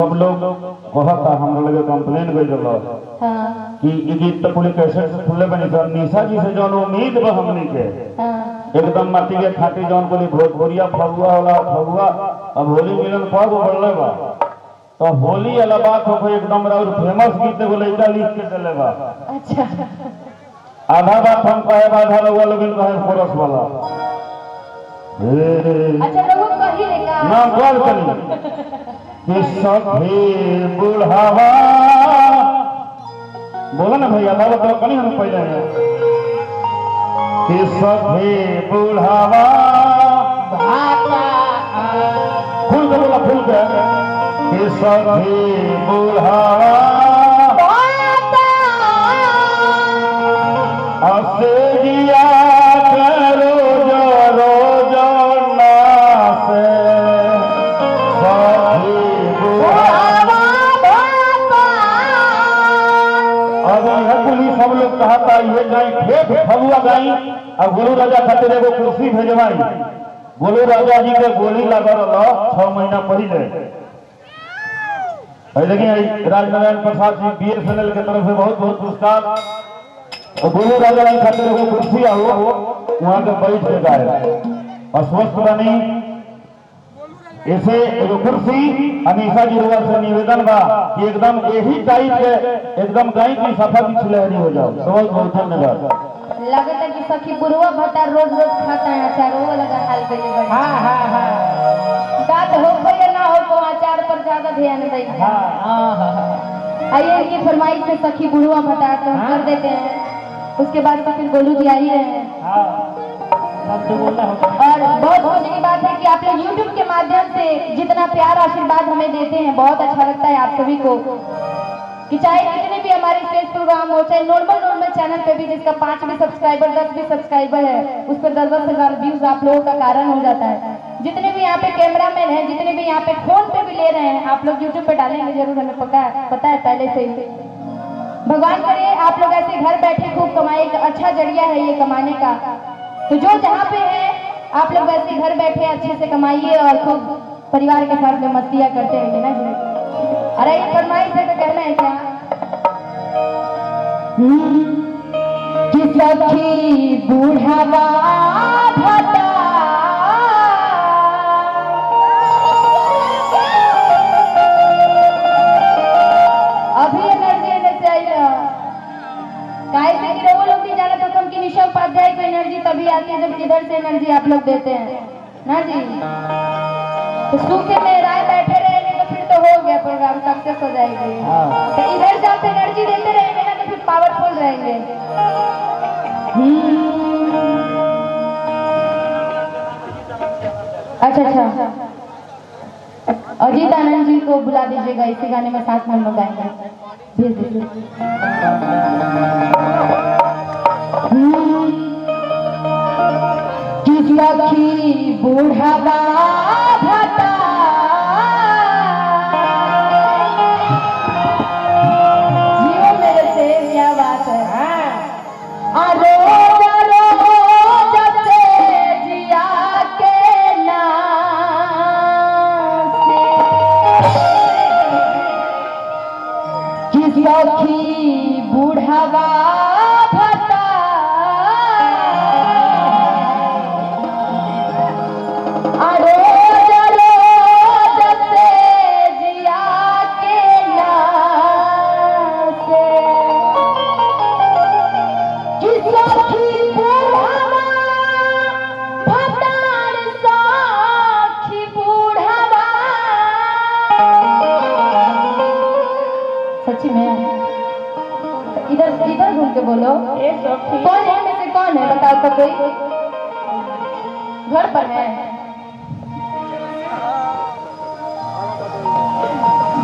सब लोग कहता हमरा लगे कंप्लेन कर दिलो कि ई गीत तो पूरी कैसेट से सुनले बनी सर निशा जी से जौन उम्मीद बा हमनी के एकदम माटी के खाटी जौन बोली भोजपुरिया फगुआ वाला फगुआ अब होली मिलन पर्व बढ़ले बा तो होली वाला बात हो एकदम और फेमस गीत एगो लइका लिख के देले बा। अच्छा आधा बात हम कहे आधा रउआ लोगन कहे कोरस वाला अच्छा रउआ कही लेका ना बोल करी कि सखी बुढ़ावा बोला ना भैया बाबा तो कहीं हम पहले हैं कि सखी बुढ़ावा फूल के बोला फूल के कि सखी बुढ़ावा असे जिया करो जो रोजो नासे सब लोग कहता ये गाई ठेठ फगुआ गाई और गुरु राजा खातिर एगो कुर्सी भेजवाई। गुरु राजा जी के गोली लगल 6 महीना पहले लेकिन राजनारायण प्रसाद जी BSNL के तरफ से बहुत बहुत पुरस्कार और गुरु राजा जी खातिर एगो कुर्सी आओ वहां के बैठ के गाए अस्वस्थ बनी ऐसे एगो कुर्सी अनीसा गिरवा से निवेदन बा कि एकदम यही टाइप के एकदम गाय की सफा की छिलहरी हो जाओ। बहुत बहुत धन्यवाद। लगता है कि सखी बुढ़वा भत्ता रोज रोज खाता है अचार वो लगा हाल पे बड़ी हां बात हो गई ना हो तो अचार पर ज्यादा ध्यान दे आइए इनकी फरमाइश से सखी बुढ़वा भत्ता तो हम कर देते हैं उसके बाद फिर गोलू जी आ ही रहे हैं। और बहुत खुशी की बात है कि आप लोग YouTube के माध्यम से जितना प्यार आशीर्वाद हमें देते हैं बहुत अच्छा लगता है आप सभी को कि चाहे कितने भी हमारे स्टेज प्रोग्राम हो चाहे नॉर्मल चैनल पे भी जिसका 5 भी सब्सक्राइबर 10 भी सब्सक्राइबर है उस पर 10-10 हजार व्यूज आप लोगों का कारण हो जाता है। जितने भी यहाँ पे कैमरामैन हैं जितने भी यहाँ पे फोन पे भी ले रहे हैं आप लोग YouTube पे डालेंगे जरूर हमें पता है पहले से ही। भगवान करे आप लोग ऐसे घर बैठे खूब कमाए एक अच्छा जरिया है ये कमाने का तो जो जहाँ पे है आप लोग वैसे घर बैठे अच्छे से कमाइए और खूब परिवार के साथ में मस्तियाँ करते रहिए ना जी। अरे ये फरमाइश है तो कहना है क्या कि सखी बुढ़ावा भत्ता अभी एनर्जी से आई ना काहे से कि वो लोग भी जाना था कि निशा उपाध्याय को एनर्जी तभी आती है जब इधर से एनर्जी आप लोग देते हैं ना जी। तो सूखे में राय बैठे रहेंगे तो फिर तो हो गया प्रोग्राम सक्सेस हो जाएगी। तो इधर से आप एनर्जी देते रहेंगे ना तो फिर पावरफुल रहेंगे। अच्छा अजीत आनंद जी को बुला दीजिएगा इसी गाने में साथ में हम लोग गाएंगे भेज दीजिए। सखी बुढ़ावा भत्ता जीवन मेरे से क्या बात है अरे जिया के नाम से सखी बुढ़ावा इधर घूम के बोलो कौन है में से कौन है बताओ तो कोई घर पर है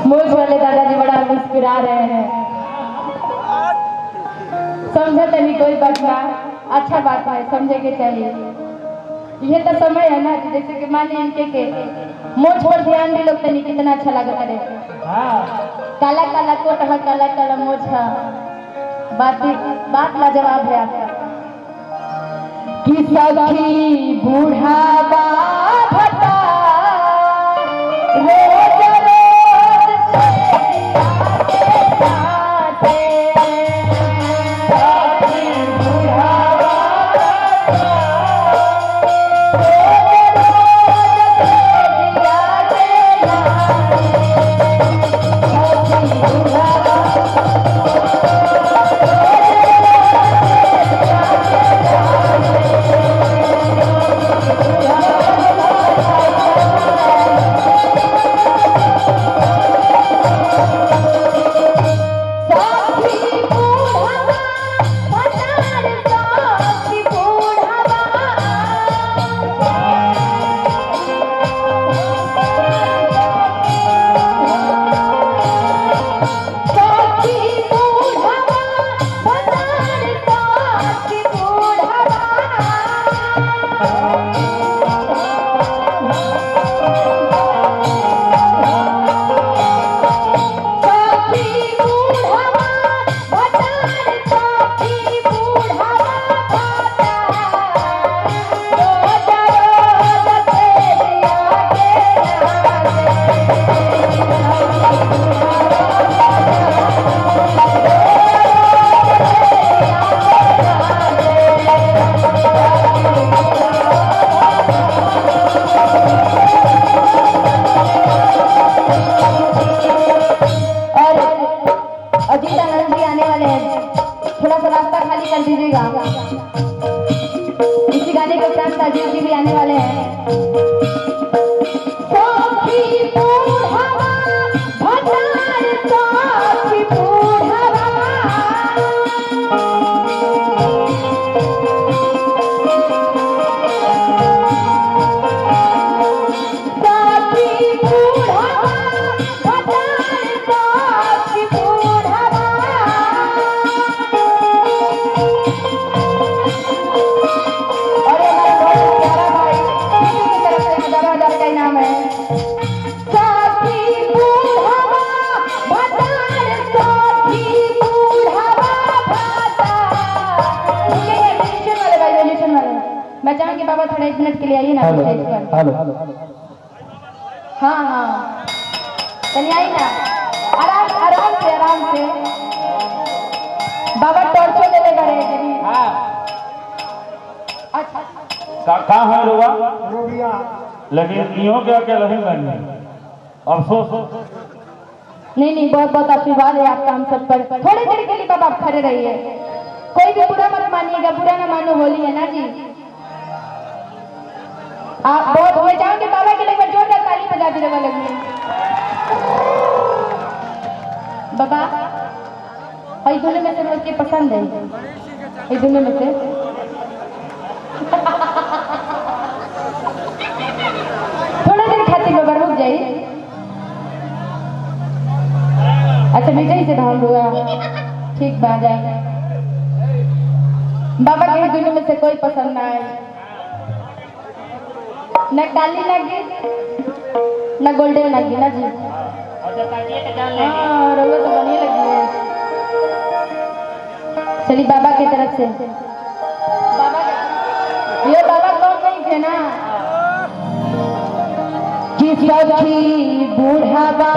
मूछ वाले दादाजी बड़ा मुस्कुरा रहे हैं समझे तो नहीं कोई बात ना अच्छा बात है समझे के चाहिए। ये तो समय है ना जैसे कि मान इनके के मोछ पर ध्यान भी लोग तनी कितना अच्छा लगता है काला काला कोट है काला काला मोछ है बात लाजवाब है आपका कि सखी बुढ़ावा भत्ता रोज रोज के लिए आइए ना स्टेज पर। हेलो हाँ हाँ चलिए आइए ना, आराम आराम से आराम से। बाबा टॉर्चो ले ले करे। अच्छा कहाँ है रोगा? लेकिन इहो क्या क्या लही नहीं अफसोस। नहीं नहीं, बहुत बहुत आशीर्वाद है आपका हम सब पर। थोड़ी देर के लिए बाबा आप खड़े रहिए, कोई भी बुरा मत मानिएगा, बुरा ना मानो, होली है ना जी। आप बहुत मैं चाहूंगी बाबा के लिए जोरदार ताली बजा दी रहा लगी। बाबा इस दुनिया में से रोज के पसंद है, इस दुनिया में से थोड़ा देर खातिर बाबा रुक जाइए। अच्छा मीठा ही से ढाल हुआ, ठीक बा जाए। बाबा के दुनिया में से कोई पसंद ना है, न काली लगी न गोल्डन लगी ना जी। हाँ रंगों तो बनी लगी है। चलिए बाबा की तरफ से, बाबा ये बाबा कौन नहीं थे ना कि सखी बूढ़ावा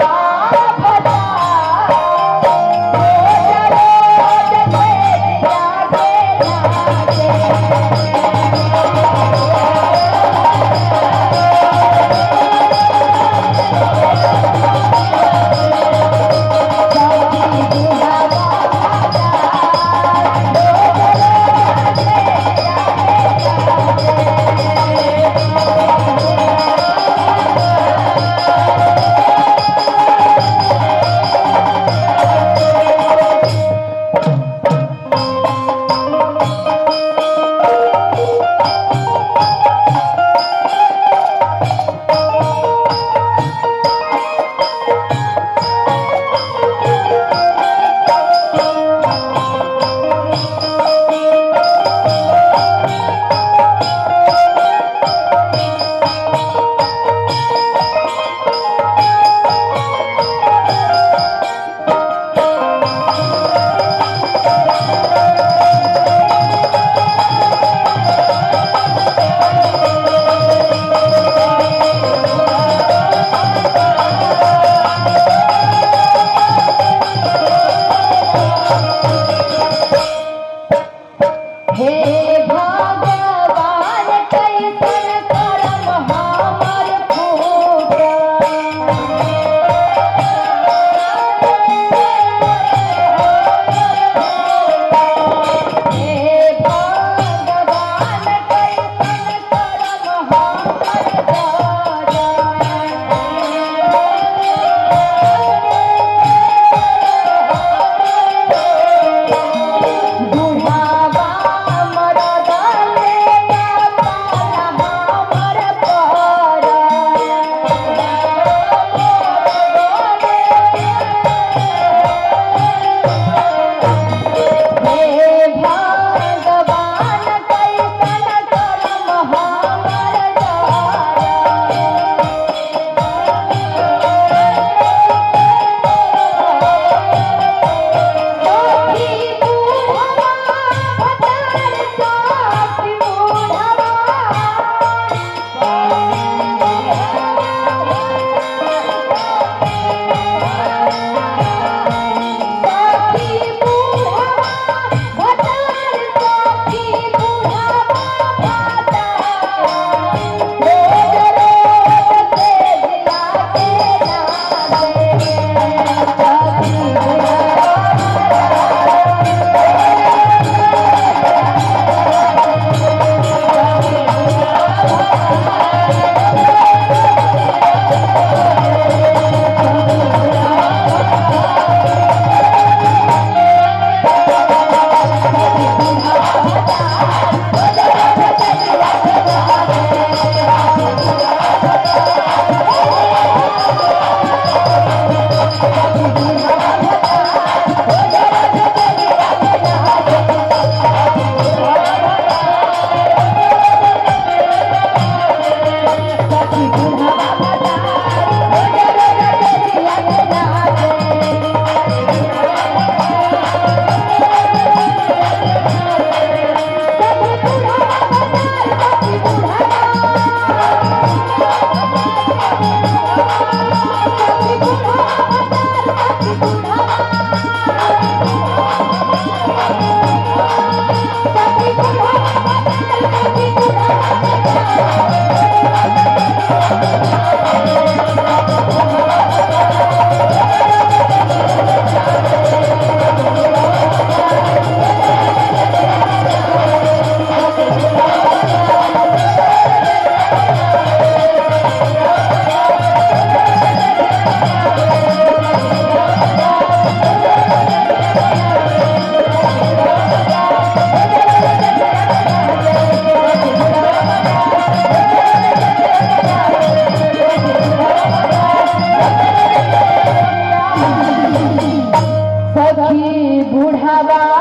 हवा